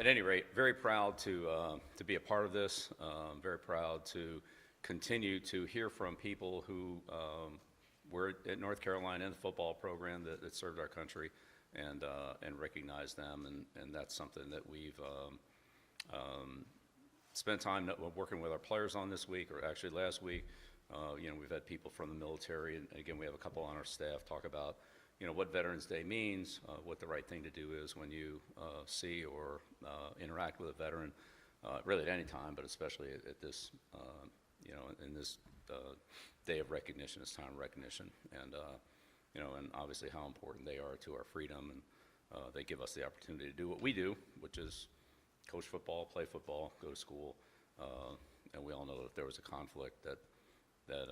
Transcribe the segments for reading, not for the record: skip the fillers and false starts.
at any rate, very proud to be a part of this. Very proud to continue to hear from people who were at North Carolina in the football program that served our country, and recognize them. And that's something that we've spent time working with our players on this week, or actually last week. We've had people from the military, and again, we have a couple on our staff talk about what Veterans Day means, what the right thing to do is when you see or interact with a veteran, really at any time, but especially at this, in this day of recognition, this time of recognition, and obviously how important they are to our freedom, and they give us the opportunity to do what we do, which is coach football, play football, go to school, and we all know that if there was a conflict that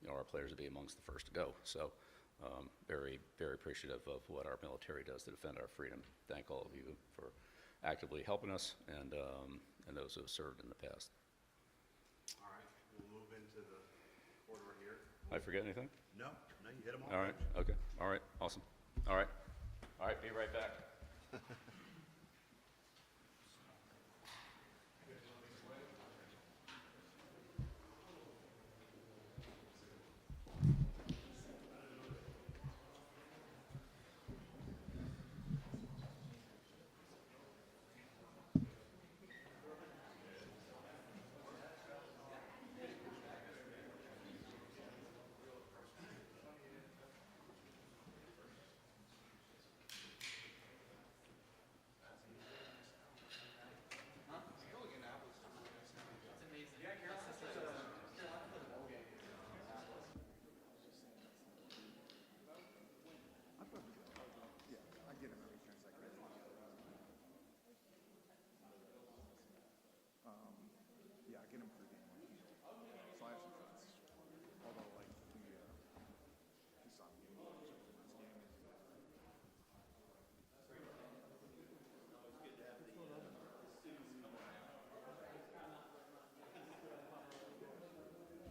our players would be amongst the first to go. So very, very appreciative of what our military does to defend our freedom. Thank all of you for actively helping us, and those who have served in the past. All right, we'll move into the corridor here. I forget anything? No, you hit them all. All right, okay, all right, awesome. All right, be right back. Yeah, I get them for the game. So I have some friends. Although, like, we saw him getting last game.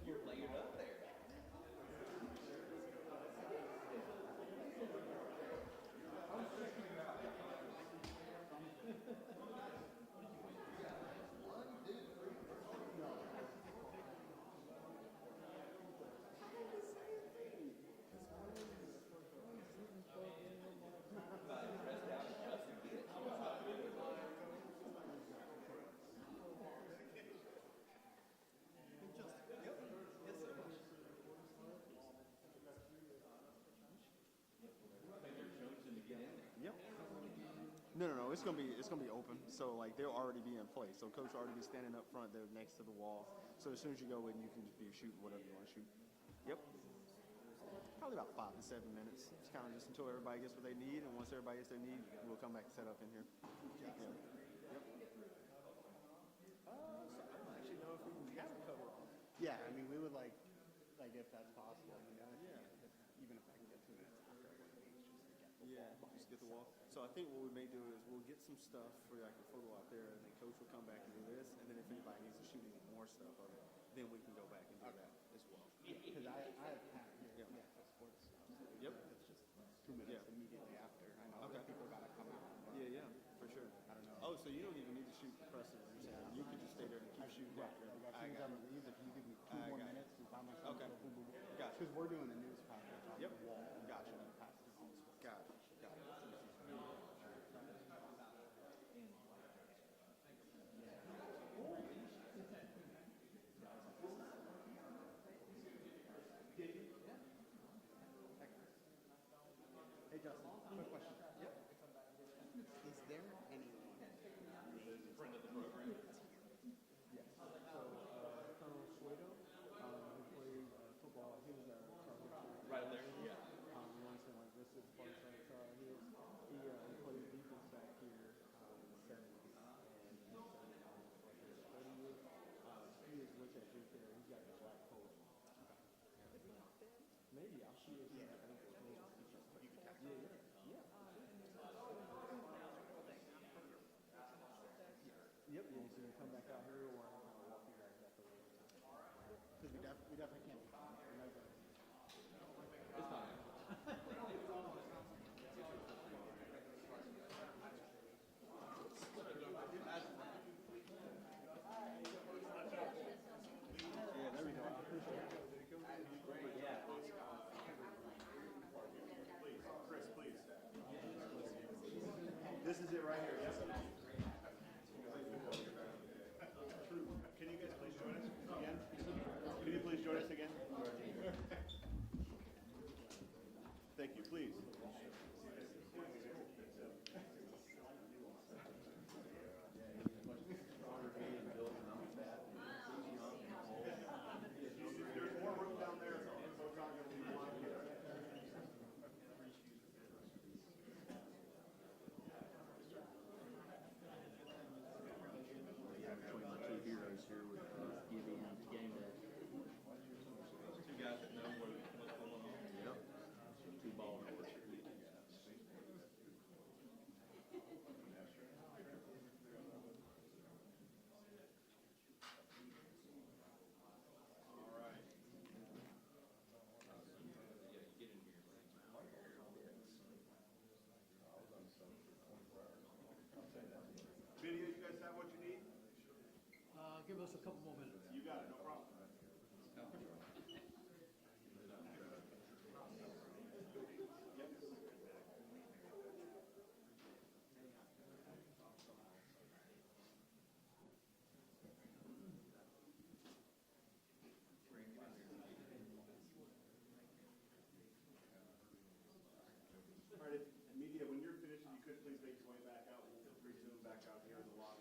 You're layered up there. No. It's gonna be open. So like they'll already be in place. So coach will already be standing up front. They're next to the wall. So as soon as you go in, you can just be shooting whatever you want to shoot. Yep. Probably about 5 to 7 minutes. It's kind of just until everybody gets what they need, and once everybody gets their need, we'll come back and set up in here. Yeah. Yep. So I don't actually know if we can have a cover on. Yeah, I mean, we would like if that's possible, Yeah. even if I can get 2 minutes after I win the beach, just to get the Yeah, ball. just get the wall. So I think what we may do is we'll get some stuff for like the photo out there, and then coach will come back and do this, and then if anybody needs to shoot any more stuff of it, then we can go back and do that as well. Because I have Pat here, Yeah. Sports. Yep. It's just 2 minutes immediately after. I know Okay. that people gotta come out. But Yeah, for sure. I don't know. Oh, so you don't even need to shoot the presser. You can just stay there and keep shooting. Yeah, as soon as I leave, if you give me 2 more minutes to find myself, Okay. boom, boom, boom. Gotcha. Because we're doing the news package on Yep. the wall. Gotcha. Pass it on. Got it. Hey, Justin, quick question. Yep. Is there anyone named Friend of the program. Yes. So, Colonel Suedo, who played football, he was Right there. Yeah. You understand, like, this is part of he played defense back here in the 70s, and he's almost like in his 30 years. He is rich at Duke there. He's got a black coat. Maybe I'll see if he's got anything. Yep, yeah, so you come back out here or I'll kind of walk you guys back over. Because we definitely can't be fine. It's fine. This is it right here, yes? Can you guys please join us again? Can you please join us again? Thank you, please. There's more room down there. Folks aren't gonna be blocked here. Between my two heroes here with Gibby and Game Day. Two guys that know what's going on. Yep. Two ball horses. Video, you guys have what you need? Give us a couple more minutes. You got it, no problem. All right, media, when you're finished, if you could please make your way back out. We'll resume back out here in the lobby.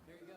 There you go.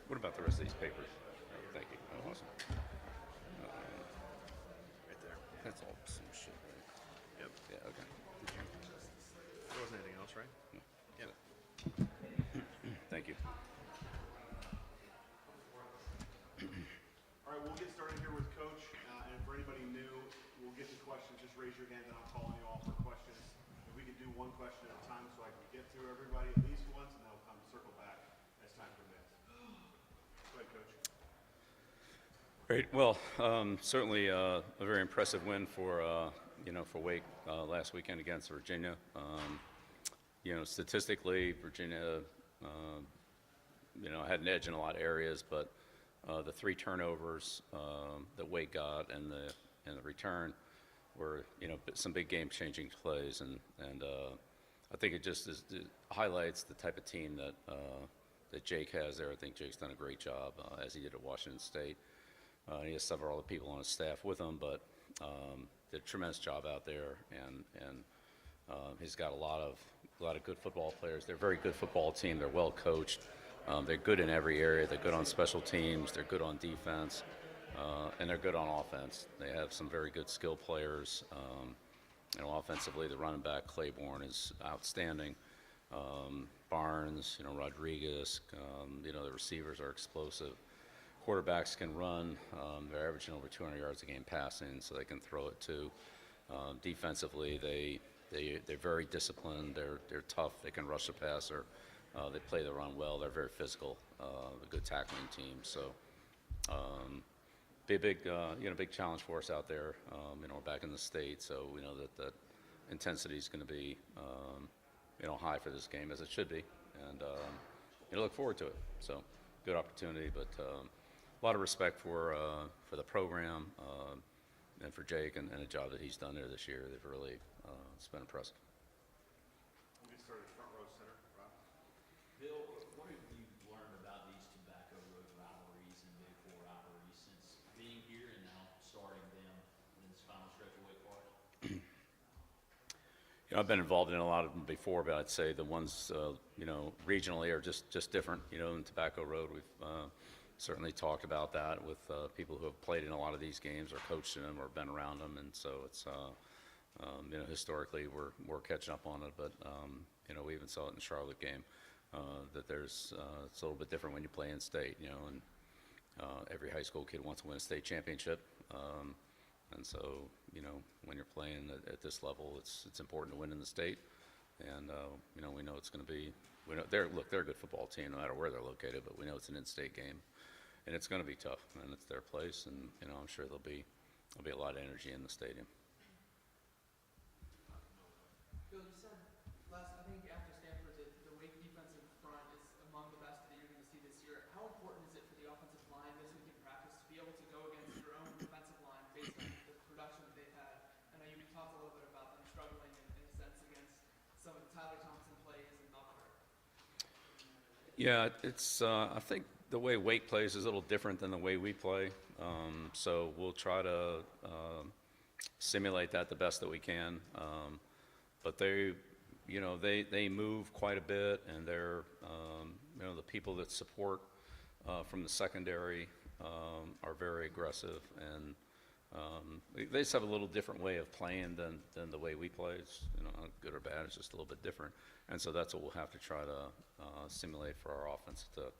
What about the rest of these papers? Thank you. Oh, awesome. Right there. That's all some shit, right? Yep. Yeah, okay. There wasn't anything else, right? Yeah. Thank you. All right, we'll get started here with Coach, and for anybody new, we'll get to questions. Just raise your hand, and I'll call on you all for questions. If we could do one question at a time, so I can get through everybody at least once, and then I'll come circle back as time permits. Go ahead, Coach. Great. Well, certainly a very impressive win for for Wake last weekend against Virginia. Statistically, Virginia had an edge in a lot of areas, but the 3 turnovers that Wake got and the return were some big game-changing plays, and I think it highlights the type of team that Jake has there. I think Jake's done a great job as he did at Washington State. He has several other people on his staff with him, but did a tremendous job out there, and he's got a lot of good football players. They're a very good football team. They're well coached. They're good in every area. They're good on special teams. They're good on defense, and they're good on offense. They have some very good skill players. Offensively, the running back Claiborne is outstanding. Barnes, Rodriguez. The receivers are explosive. Quarterbacks can run. They're averaging over 200 yards a game passing, so they can throw it too. Defensively, they're very disciplined. They're tough. They can rush the passer. They play the run well. They're very physical. A good tackling team. So, be a big challenge for us out there. We're back in the state, so we know that intensity is going to be, high for this game, as it should be, and look forward to it. So, good opportunity, but a lot of respect for the program and for Jake and the job that he's done there this year. They've really it's been impressive. We'll get started front row center. Rob. Bill, what have you learned about these Tobacco Road rivalries and Big Four rivalries since being here and now starting them in this final stretch of Wake Forest? I've been involved in a lot of them before, but I'd say the ones regionally are just different. In Tobacco Road, we've certainly talked about that with people who have played in a lot of these games or coached in them or been around them, and so it's historically we're catching up on it, but we even saw it in the Charlotte game that there's it's a little bit different when you play in state, and every high school kid wants to win a state championship, and so when you're playing at this level, it's important to win in the state, and we know it's going to be they're a good football team no matter where they're located, but we know it's an in-state game. And it's going to be tough, and it's their place, and I'm sure there'll be a lot of energy in the stadium. Bill, you said I think after Stanford, the Wake defensive front is among the best that you're going to see this year. How important is it for the offensive line this week in practice to be able to go against your own defensive line based on the production that they've had? I know you talked a little bit about them struggling in a sense against some of the Tyler Thompson plays and Buckler. Yeah, it's I think the way Wake plays is a little different than the way we play, so we'll try to simulate that the best that we can. But they move quite a bit, and they're the people that support from the secondary are very aggressive, and they just have a little different way of playing than the way we play. It's good or bad. It's just a little bit different, and so that's what we'll have to try to simulate for our offense to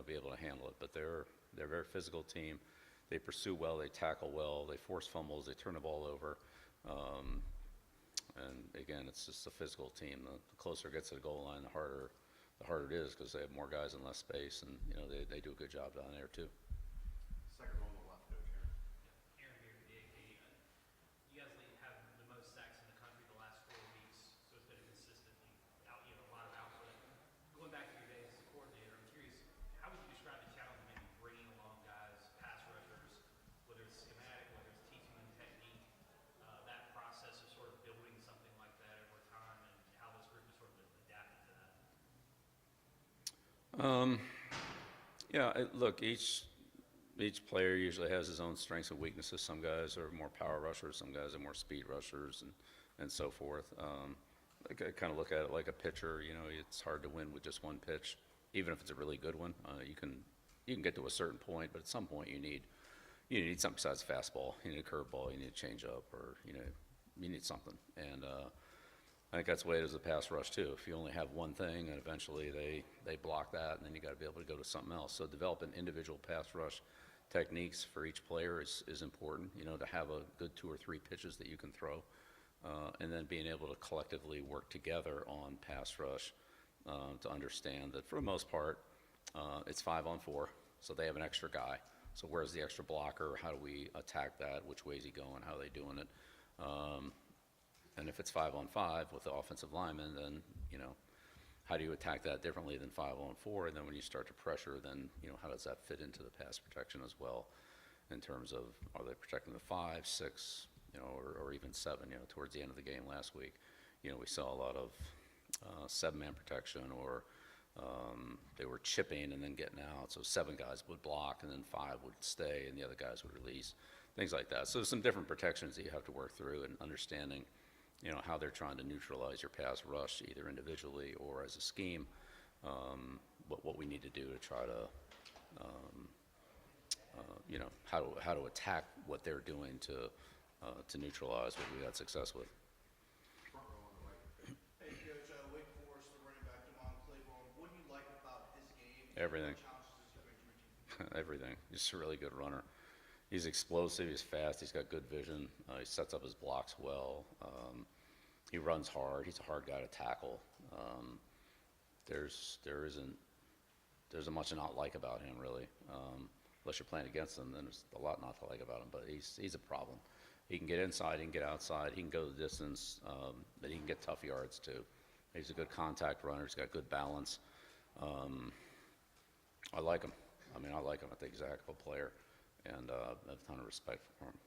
be able to handle it. But they're a very physical team. They pursue well. They tackle well. They force fumbles. They turn the ball over. And again, it's just a physical team. The closer it gets to the goal line, the harder it is because they have more guys and less space, and they do a good job down there too. Second row on the left, Coach Aaron. Aaron here for the AK. You guys have the most sacks in the country the last 4 weeks, so it's been a consistently a lot of output. Going back to your days as a coordinator, I'm curious, how would you describe the challenge of maybe bringing along guys, pass rushers, whether it's schematic, whether it's teaching them technique, that process of sort of building something like that over time, and how this group has sort of adapted to that? Look, each player usually has his own strengths and weaknesses. Some guys are more power rushers, some guys are more speed rushers, and so forth. I kind of look at it like a pitcher. It's hard to win with just one pitch, even if it's a really good one. You can get to a certain point, but at some point you need something besides fastball. You need a curveball, you need a changeup, or you need something. And I think that's the way it is with pass rush too. If you only have one thing, and eventually they block that, and then you got to be able to go to something else. So develop an individual pass rush techniques for each player is important, you know, to have a good 2 or 3 pitches that you can throw, and then being able to collectively work together on pass rush to understand that for the most part, it's 5-on-4, so they have an extra guy. So where's the extra blocker? How do we attack that? Which way is he going? How are they doing it? And if it's 5-on-5 with the offensive lineman, then, you know, how do you attack that differently than 5-on-4? And then when you start to pressure, then, you know, how does that fit into the pass protection as well in terms of are they protecting the 5, 6, you know, or even 7, you know, towards the end of the game last week. You know, we saw a lot of 7-man protection or they were chipping and then getting out. So 7 guys would block and then 5 would stay and the other guys would release, things like that. So there's some different protections that you have to work through and understanding, you know, how they're trying to neutralize your pass rush either individually or as a scheme, what we need to do to try to, you know, how to attack what they're doing to neutralize what we had success with. Hey, Coach, Wake Forest, the running back, Demond Claiborne. What do you like about his game? Everything. What challenges does he bring to your team? Everything. He's a really good runner. He's explosive. He's fast. He's got good vision. He sets up his blocks well. He runs hard. He's a hard guy to tackle. There isn't much to not like about him really. Unless you're playing against him, then there's a lot not to like about him. But he's a problem. He can get inside. He can get outside. He can go the distance. But he can get tough yards too. He's a good contact runner. He's got good balance. I like him. I mean, I like him. I think he's a heck of a player, and I have a ton of respect for him.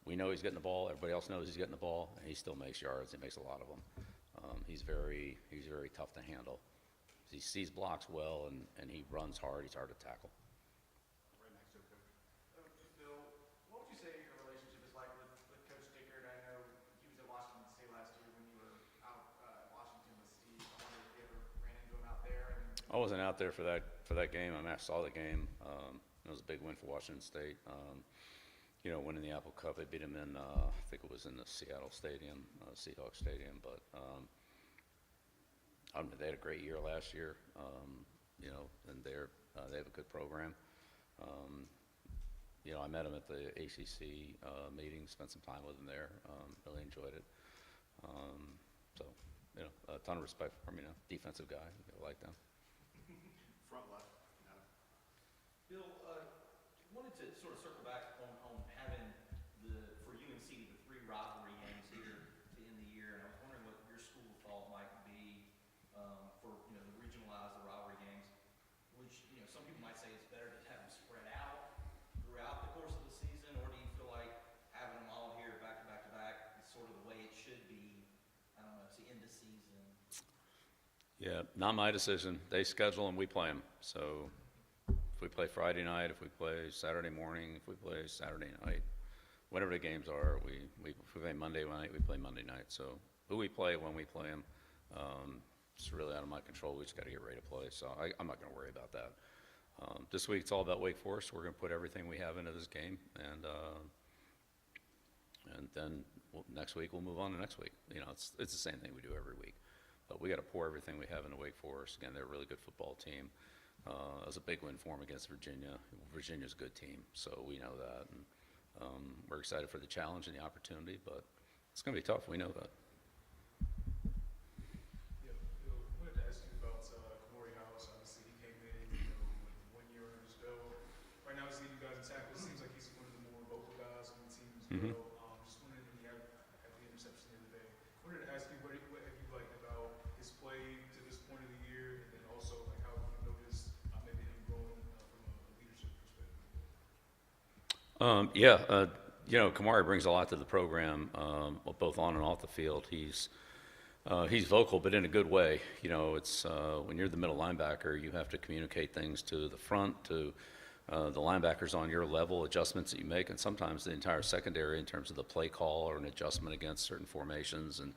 We know he's getting the ball. Everybody else knows he's getting the ball, and he still makes yards. He makes a lot of them. He's very tough to handle. He sees blocks well, and he runs hard. He's hard to tackle. Right next to it, Coach. Bill, what would you say your relationship is like with Coach Dickert? I know he was at Washington State last year when you were out at Washington with Steve. I wonder if you ever ran into him out there. I wasn't out there for that game. I mean, I saw the game. It was a big win for Washington State. You know, winning the Apple Cup, they beat them in, I think it was in the Seattle Stadium, Seahawks Stadium. But I mean, they had a great year last year. You know, and they have a good program. You know, I met him at the ACC meeting, spent some time with him there. Really enjoyed it. So, you know, a ton of respect for him. You know, defensive guy. I like them. Front left. Adam. Bill, wanted to sort of circle back on having for UNC, the 3 rivalry games here to end the year, and I was wondering what your school thought might be for, you know, the regionalize the rivalry games, which, you know, some people might say it's better to have them spread out throughout the course of the season, or do you feel like having them all here back to back to back is sort of the way it should be, I don't know, to end the season? Yeah, not my decision. They schedule and we play them. So if we play Friday night, if we play Saturday morning, if we play Saturday night, whatever the games are, if we play Monday night, we play Monday night. So who we play, when we play them, it's really out of my control. We just got to get ready to play. So I'm not going to worry about that. This week it's all about Wake Forest. We're going to put everything we have into this game, and then next week we'll move on to next week. You know, it's the same thing we do every week. But we got to pour everything we have into Wake Forest. Again, they're a really good football team. It was a big win for them against Virginia. Virginia's a good team, so we know that. And we're excited for the challenge and the opportunity, but it's going to be tough. We know that. Yeah, Bill, I wanted to ask you about Kamari House. Obviously, he came in, you know, with 1 year under his belt. Right now, he's leading you guys in tackles. Seems like he's one of the more vocal guys on the team as well. Just wondering if he had the interception the other day. Wanted to ask you what have you liked about his play to this point of the year, and then also like how you noticed maybe him growing from a leadership perspective. You know, Kamari brings a lot to the program, both on and off the field. He's vocal, but in a good way. You know, it's when you're the middle linebacker, you have to communicate things to the front, to the linebackers on your level, adjustments that you make, and sometimes the entire secondary in terms of the play call or an adjustment against certain formations and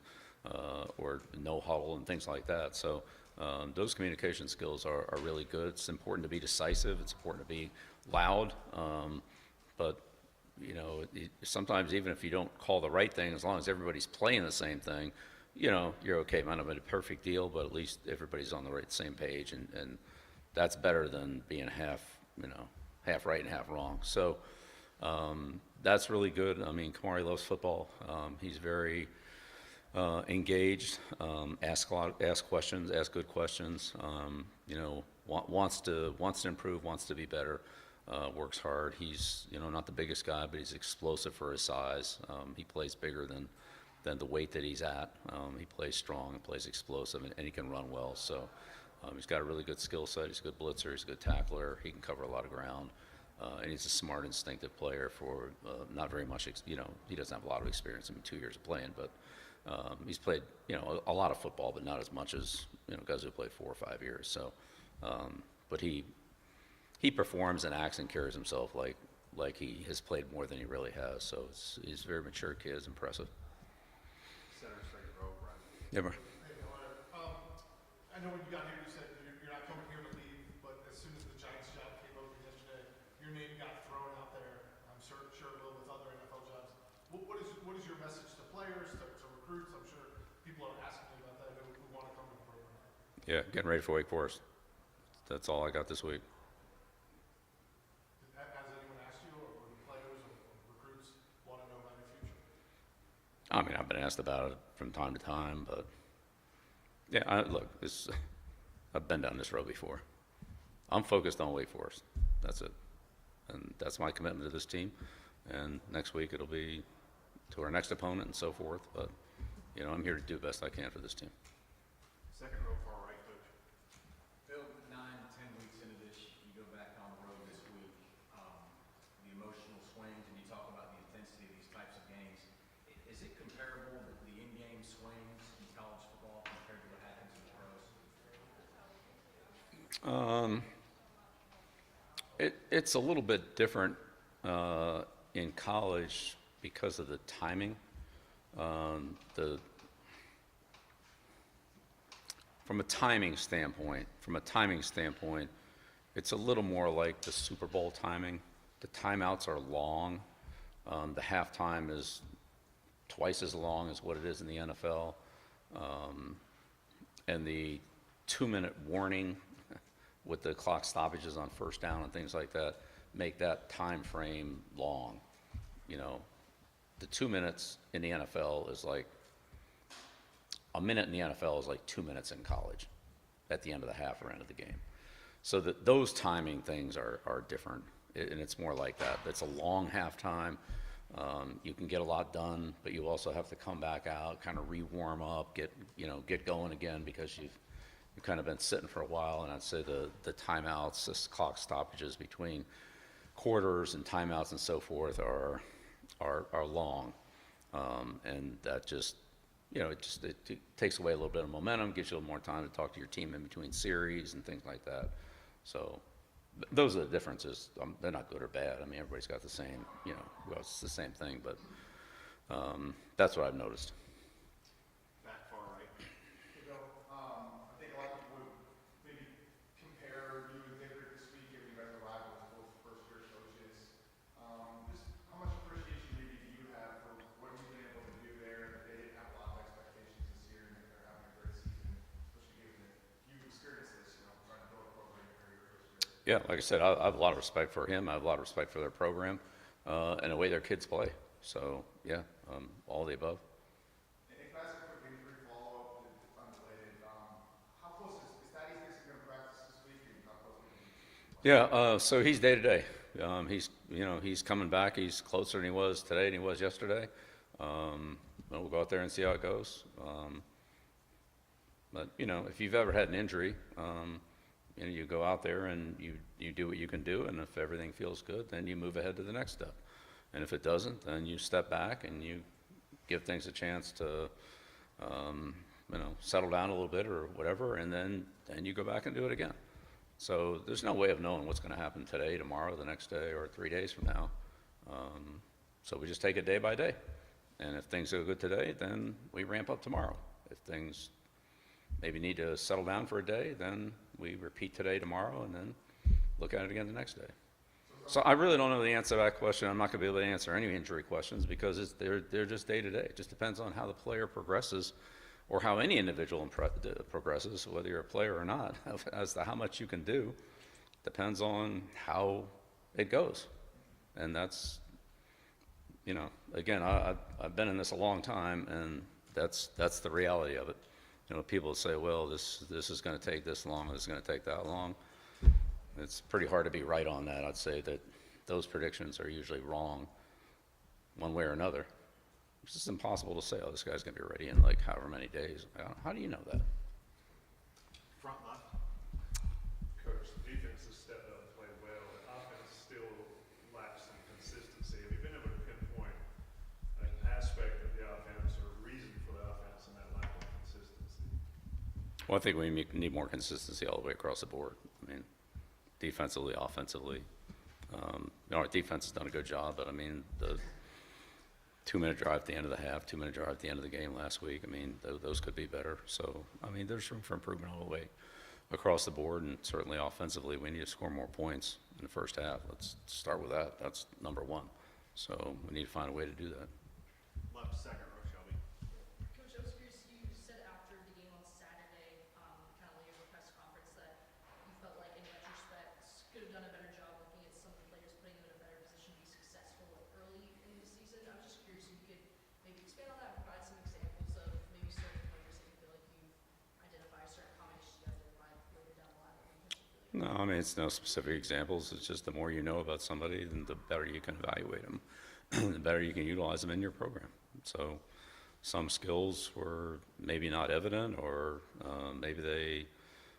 or no huddle and things like that. So those communication skills are really good. It's important to be decisive. It's important to be loud. But you know, sometimes even if you don't call the right thing, as long as everybody's playing the same thing, you know, you're okay. Might not be a perfect deal, but at least everybody's on the same page, and that's better than being half, you know, half right and half wrong. So that's really good. I mean, Kamari loves football. He's very engaged, ask questions, ask good questions. You know, wants to improve, wants to be better. Works hard. He's, you know, not the biggest guy, but he's explosive for his size. He plays bigger than the weight that he's at. He plays strong and plays explosive, and he can run well. So he's got a really good skill set. He's a good blitzer. He's a good tackler. He can cover a lot of ground. And he's a smart, instinctive player for not very much, you know, he doesn't have a lot of experience. I mean, 2 years of playing, but he's played, you know, a lot of football, but not as much as, you know, guys who play 4 or 5 years. So, but he performs and acts and carries himself like he has played more than he really has. So he's a very mature kid. It's impressive. Center, second row, Brian. Yeah, bro. Hey, I know when you got here, you said you're not coming here to leave, but as soon as the Giants job came open yesterday, your name got thrown out there. I'm sure it will with other NFL jobs. What is your message to players, to recruits? I'm sure people are asking you about that who want to come to the program. Yeah, getting ready for Wake Forest. That's all I got this week. Has anyone asked you, or the players or recruits want to know about your future? I mean, I've been asked about it from time to time, but yeah, look, I've been down this road before. I'm focused on Wake Forest. That's it. And that's my commitment to this team. And next week it'll be to our next opponent and so forth. But, you know, I'm here to do the best I can for this team. Second row, far right, coach. Bill, 9-10 weeks into this, you go back on the road this week. The emotional swings, and you talk about the intensity of these types of games. Is it comparable, the in-game swings in college football compared to what happens in the pros? It's a little bit different in college because of the timing. From a timing standpoint, it's a little more like the Super Bowl timing. The timeouts are long. The halftime is twice as long as what it is in the NFL. And the 2-minute warning with the clock stoppages on first down and things like that make that time frame long. You know, the 2 minutes in the NFL is like, a minute in the NFL is like 2 minutes in college at the end of the half or end of the game. So those timing things are different, and it's more like that. It's a long halftime. You can get a lot done, but you also have to come back out, kind of re-warm up, get going again, because you've kind of been sitting for a while. And I'd say the timeouts, the clock stoppages between quarters and timeouts and so forth are long, and that just, you know, it takes away a little bit of momentum, gives you a little more time to talk to your team in between series and things like that. So those are the differences. They're not good or bad. I mean, everybody's got the same, you know, well, it's the same thing, but that's what I've noticed. Back far right. Hey, Bill, I think a lot of people would maybe compare you and Dicker this week, given you guys are rivals, both first-year coaches. Just how much appreciation maybe do you have for what you've been able to do there? They didn't have a lot of expectations this year, and they're having a great season, especially given that you've experienced this, you know, trying to build a program for your first year. Yeah, like I said, I have a lot of respect for him. I have a lot of respect for their program and the way their kids play. So, yeah, all of the above. And if I ask a quick injury follow-up, it's unrelated, how close is Thaddeus Dixon going to practice this week, and how close is he? Yeah, so he's day to day. He's coming back. He's closer than he was today than he was yesterday. We'll go out there and see how it goes. But you know, if you've ever had an injury, you go out there and you do what you can do, and if everything feels good, then you move ahead to the next step. And if it doesn't, then you step back and you give things a chance to, settle down a little bit or whatever, and then you go back and do it again. So there's no way of knowing what's going to happen today, tomorrow, the next day, or 3 days from now. So we just take it day by day. And if things go good today, then we ramp up tomorrow. If things maybe need to settle down for a day, then we repeat today, tomorrow, and then look at it again the next day. So I really don't know the answer to that question. I'm not going to be able to answer any injury questions because they're just day to day. It just depends on how the player progresses, or how any individual progresses, whether you're a player or not, as to how much you can do. Depends on how it goes. And that's, again, I've been in this a long time, and that's the reality of it. People say, well, this is going to take this long, this is going to take that long. It's pretty hard to be right on that. I'd say that those predictions are usually wrong one way or another. It's just impossible to say, oh, this guy's going to be ready in like however many days. How do you know that? Front left. Coach, the defense has stepped up and played well. The offense still lacks some consistency. Have you been able to pinpoint an aspect of the offense or a reason for the offense and that lack of consistency? Well, I think we need more consistency all the way across the board. I mean, defensively, offensively. Our defense has done a good job, but I mean, the 2-minute drive at the end of the half, 2-minute drive at the end of the game last week, I mean, those could be better. So, I mean, there's room for improvement all the way across the board, and certainly offensively, we need to score more points in the first half. Let's start with that. That's number one. So we need to find a way to do that. Left second row, Shelby. Coach, I was curious, you said after the game on Saturday, kind of later in the press conference, that you felt like in retrospect could have done a better job looking at some of the players, putting them in a better position to be successful early in the season. I was just curious if you could maybe expand on that and provide some examples of maybe certain players that you feel like you've identified, certain combinations you identified later down the line that you particularly. No, I mean, it's no specific examples. It's just the more you know about somebody, then the better you can evaluate them, the better you can utilize them in your program. So some skills were maybe not evident, or maybe they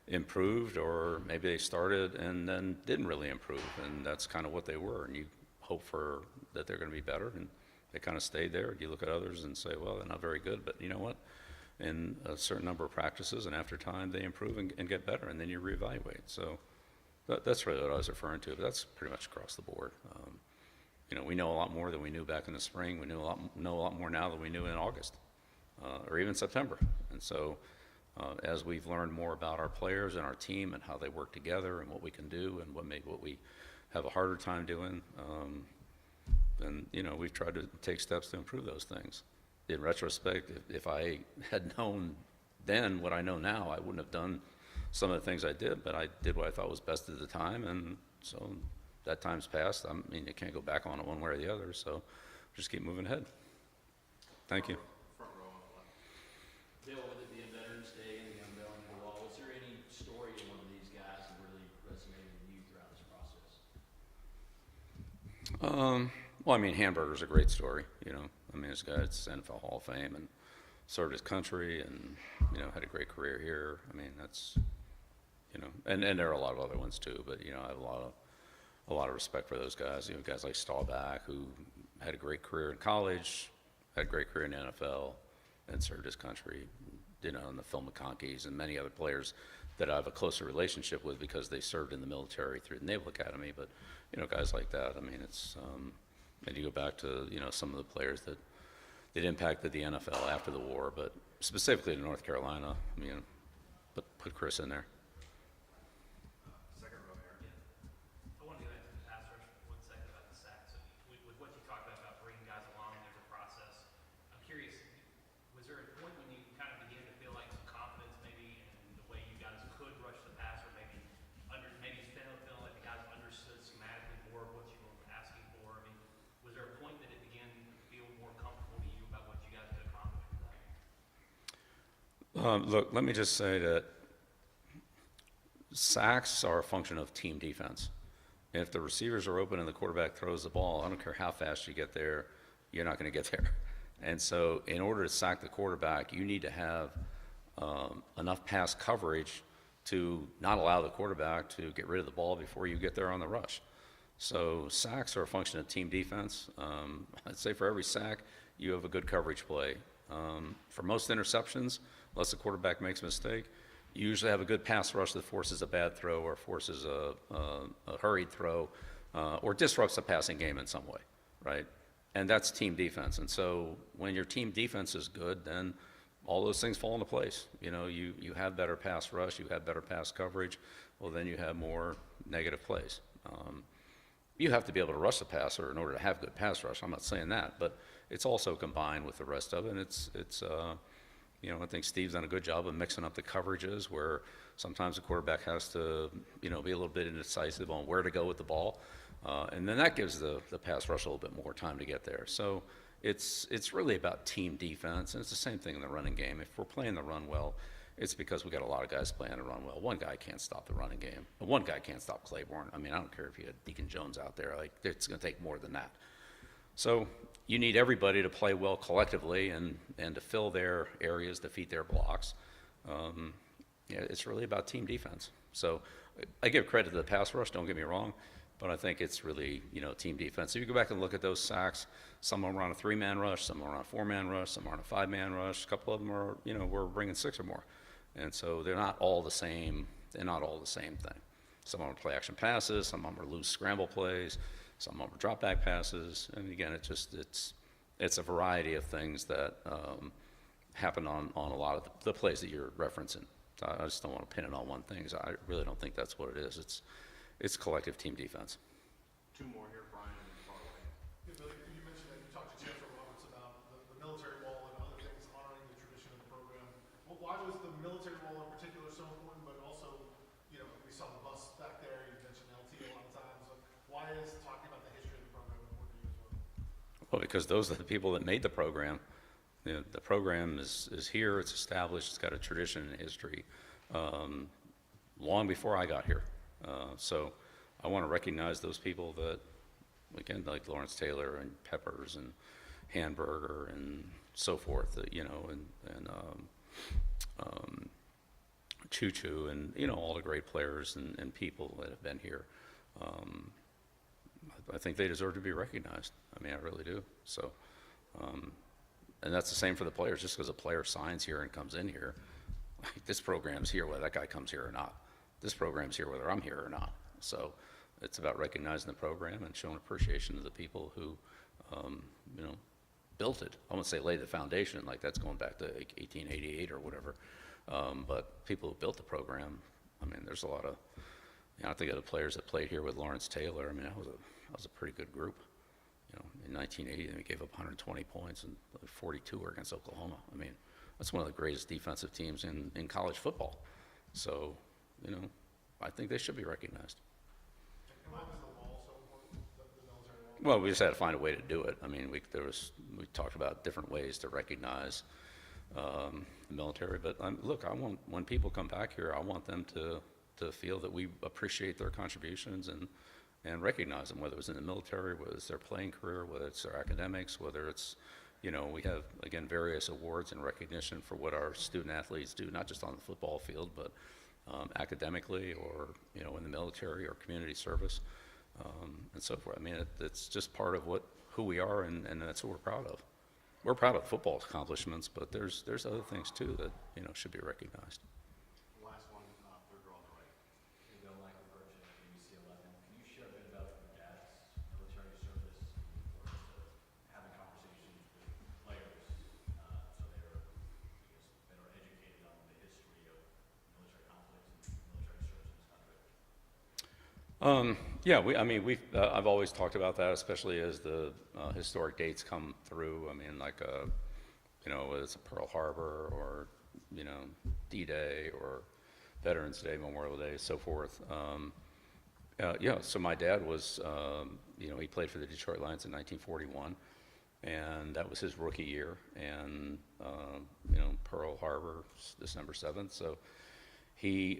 improved, or maybe they started and then didn't really improve, and that's kind of what they were. And you hope for that they're going to be better, and they kind of stayed there. You look at others and say, well, they're not very good, but you know what? In a certain number of practices and after time, they improve and get better, and then you reevaluate. So that's really what I was referring to, but that's pretty much across the board. We know a lot more than we knew back in the spring. We know a lot more now than we knew in August or even September. And so as we've learned more about our players and our team and how they work together and what we can do and what we have a harder time doing, then we've tried to take steps to improve those things. In retrospect, if I had known then what I know now, I wouldn't have done some of the things I did, but I did what I thought was best at the time, and so that time's passed. I mean, you can't go back on it one way or the other, so just keep moving ahead. Thank you. Front row on the left. Bill, with it being Veterans Day and the unveiling of the wall, was there any story in one of these guys that really resonated with you throughout this process? Well, I mean, Hamburger's a great story. I mean, this guy's NFL Hall of Fame and served his country, and had a great career here. I mean, that's and there are a lot of other ones too. But I have a lot of respect for those guys. Guys like Staubach, who had a great career in college, had a great career in the NFL, and served his country. And the Phil McConkeys and many other players that I have a closer relationship with because they served in the military through the Naval Academy. But guys like that. I mean, it's and you go back to some of the players that impacted the NFL after the war, but specifically to North Carolina. I mean, put Chris in there. Second row here. I want to go into the pass rush for 1 second about the sacks. With what you talked about bringing guys along, there's a process. I'm curious, was there a point when you kind of began to feel like some confidence maybe in the way you guys could rush the passer, maybe feeling like the guys understood schematically more of what you were asking for? I mean, was there a point that it began to feel more comfortable to you about what you guys could accomplish with that? Look, let me just say that sacks are a function of team defense. And if the receivers are open and the quarterback throws the ball, I don't care how fast you get there, you're not going to get there. And so in order to sack the quarterback, you need to have enough pass coverage to not allow the quarterback to get rid of the ball before you get there on the rush. So sacks are a function of team defense. I'd say for every sack, you have a good coverage play. For most interceptions, unless the quarterback makes a mistake, you usually have a good pass rush that forces a bad throw or forces a hurried throw or disrupts the passing game in some way, right? And that's team defense. And so when your team defense is good, then all those things fall into place. You have better pass rush, you have better pass coverage, well, then you have more negative plays. You have to be able to rush the passer in order to have good pass rush. I'm not saying that, but it's also combined with the rest of it. And I think Steve's done a good job of mixing up the coverages where sometimes the quarterback has to, be a little bit indecisive on where to go with the ball. And then that gives the pass rush a little bit more time to get there. So it's really about team defense, and it's the same thing in the running game. If we're playing the run well, it's because we got a lot of guys playing the run well. One guy can't stop the running game. One guy can't stop Claiborne. I mean, I don't care if you had Deacon Jones out there. Like, it's going to take more than that. So you need everybody to play well collectively and to fill their areas, defeat their blocks. Yeah, it's really about team defense. So I give credit to the pass rush, don't get me wrong, but I think it's really, team defense. If you go back and look at those sacks, some of them are on a 3-man rush, some are on a 4-man rush, some are on a 5-man rush. A couple of them are, we're bringing 6 or more. And so they're not all the same. They're not all the same thing. Some of them are play action passes, some of them are loose scramble plays, some of them are drop back passes. And again, it's a variety of things that happen on a lot of the plays that you're referencing. I just don't want to pin it on one thing, 'cause I really don't think that's what it is. It's collective team defense. 2 more here, Brian, and then Farley. Yeah, Billy, you mentioned that you talked to Chancellor Roberts about the military wall and other things honoring the tradition of the program. Well, why was the military wall in particular so important, but also, we saw the bus back there, you mentioned LT a lot of times. Like, why is talking about the history of the program important to you as well? Well, because those are the people that made the program. The program is here, it's established, it's got a tradition and history long before I got here. So I want to recognize those people that, again, like Lawrence Taylor and Peppers and Hamburger and so forth, and Choo Choo and, all the great players and people that have been here. I think they deserve to be recognized. I mean, I really do. So, and that's the same for the players. Just because a player signs here and comes in here, this program's here whether that guy comes here or not. This program's here whether I'm here or not. So it's about recognizing the program and showing appreciation to the people who, built it. I won't say laid the foundation, like that's going back to like 1888 or whatever. But people who built the program, I mean, there's a lot of, I think of the players that played here with Lawrence Taylor. I mean, that was a pretty good group. In 1980, they gave up 120 points and 42 were against Oklahoma. I mean, that's one of the greatest defensive teams in college football. So, I think they should be recognized. And why was the wall so important, the military wall? Well, we just had to find a way to do it. I mean, we talked about different ways to recognize the military. But look, when people come back here, I want them to feel that we appreciate their contributions and recognize them, whether it's in the military, whether it's their playing career, whether it's their academics, whether it's, we have, again, various awards and recognition for what our student athletes do, not just on the football field, but academically or, in the military or community service and so forth. I mean, it's just part of who we are, and that's what we're proud of. We're proud of football accomplishments, but there's other things, too, that, should be recognized. Last one, third row on the right. Hey, Bill, Michael Birch at ABC 11. Can you share a bit about your dad's military service or having conversations with players so they're, better educated on the history of military conflicts and military service in this country? Yeah, I've always talked about that, especially as the historic dates come through. I mean, like, whether it's Pearl Harbor or, D-Day or Veterans Day, Memorial Day, so forth. So my dad was, he played for the Detroit Lions in 1941, and that was his rookie year. And, Pearl Harbor, December 7th. So he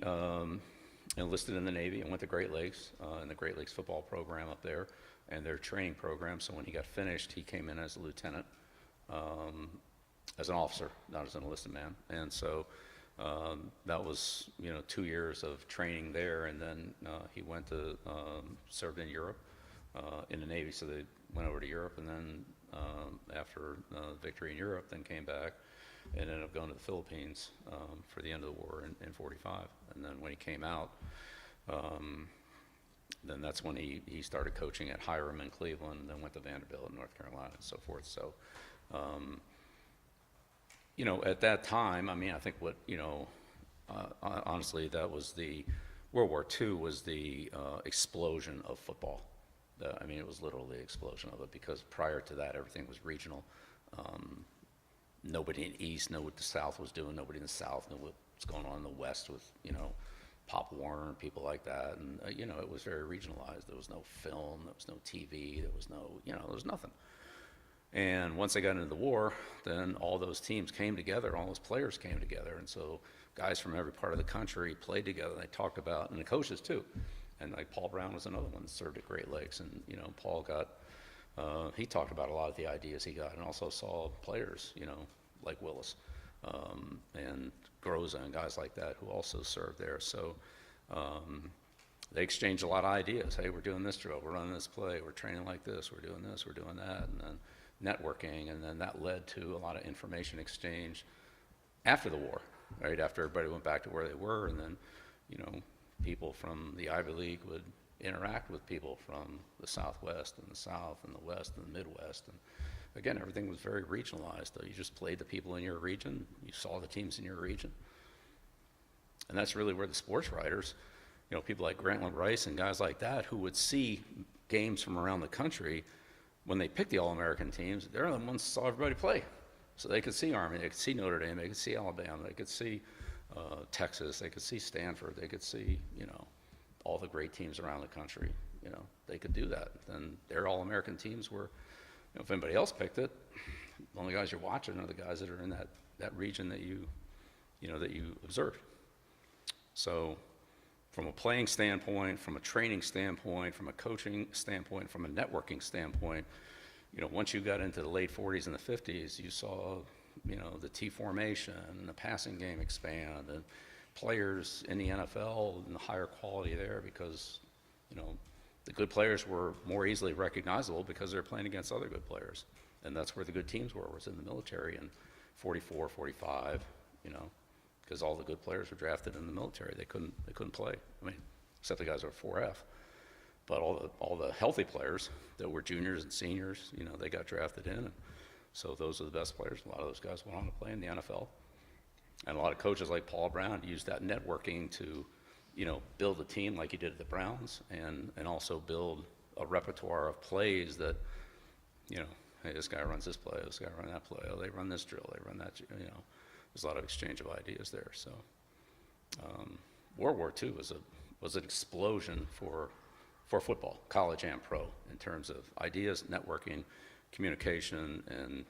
enlisted in the Navy and went to Great Lakes, in the Great Lakes football program up there, and their training program. So when he got finished, he came in as a lieutenant, as an officer, not as an enlisted man. And so that was, 2 years of training there, and then he went to served in Europe in the Navy. So they went over to Europe, and then after victory in Europe, then came back and ended up going to the Philippines for the end of the war in 45. And then when he came out, then that's when he started coaching at Hiram in Cleveland, then went to Vanderbilt in North Carolina and so forth. So, at that time, I think honestly, that was World War II was the explosion of football. It was literally the explosion of it, because prior to that, everything was regional. Nobody in the East knew what the South was doing. Nobody in the South knew what's going on in the West with, Pop Warner and people like that. And, you know, it was very regionalized. There was no film, there was no TV, there was no, you know, there was nothing. And once they got into the war, then all those teams came together, all those players came together. And so guys from every part of the country played together. They talked about, and the coaches too. And like Paul Brown was another one that served at Great Lakes. And, you know, Paul got, he talked about a lot of the ideas he got, and also saw players, you know, like Willis and Groza and guys like that who also served there. So they exchanged a lot of ideas. Hey, we're doing this drill, we're running this play, we're training like this, we're doing this, we're doing that. And then networking, and then that led to a lot of information exchange after the war, right? After everybody went back to where they were, and then, you know, people from the Ivy League would interact with people from the Southwest and the South and the West and the Midwest. And again, everything was very regionalized. You just played the people in your region, you saw the teams in your region. And that's really where the sports writers, you know, people like Grantland Rice and guys like that who would see games from around the country. When they picked the All-American teams, they're the ones who saw everybody play. So they could see Army, they could see Notre Dame, they could see Alabama, they could see Texas, they could see Stanford, they could see, you know, all the great teams around the country. You know, they could do that. Then their All-American teams were, you know, if anybody else picked it, the only guys you're watching are the guys that are in that region that you know, that you observed. So from a playing standpoint, from a training standpoint, from a coaching standpoint, from a networking standpoint, you know, once you got into the late 40s and the 50s, you saw, you know, the T formation and the passing game expand, and players in the NFL and the higher quality there because, you know, the good players were more easily recognizable because they're playing against other good players. And that's where the good teams were, was in the military in 44, 45, you know, because all the good players were drafted in the military. They couldn't play. I mean, except the guys who were 4F. But all the healthy players that were juniors and seniors, you know, they got drafted in. And so those are the best players. A lot of those guys went on to play in the NFL. And a lot of coaches like Paul Brown used that networking to, you know, build a team like he did at the Browns, and also build a repertoire of plays that, you know, hey, this guy runs this play, this guy runs that play, oh, they run this drill, they run that, you know. There's a lot of exchange of ideas there. So World War II was an explosion for football, college and pro, in terms of ideas, networking, communication, and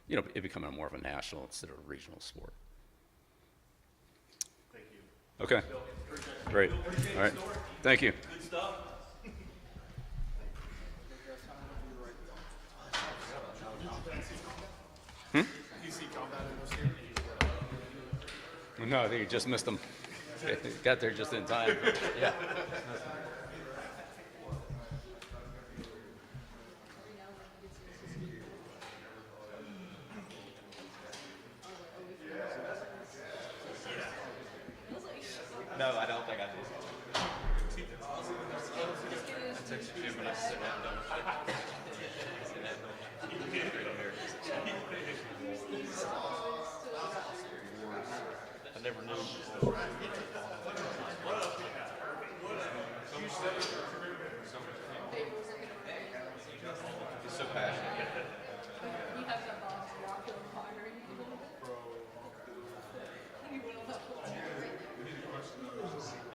you know, it becoming more of a national instead of a regional sport. Thank you. Okay. Great. All right. Thank you. Good stuff. No, I think you just missed them. Got there just in time. Yeah. No, I don't think I did. It takes a few minutes to sit I never knew.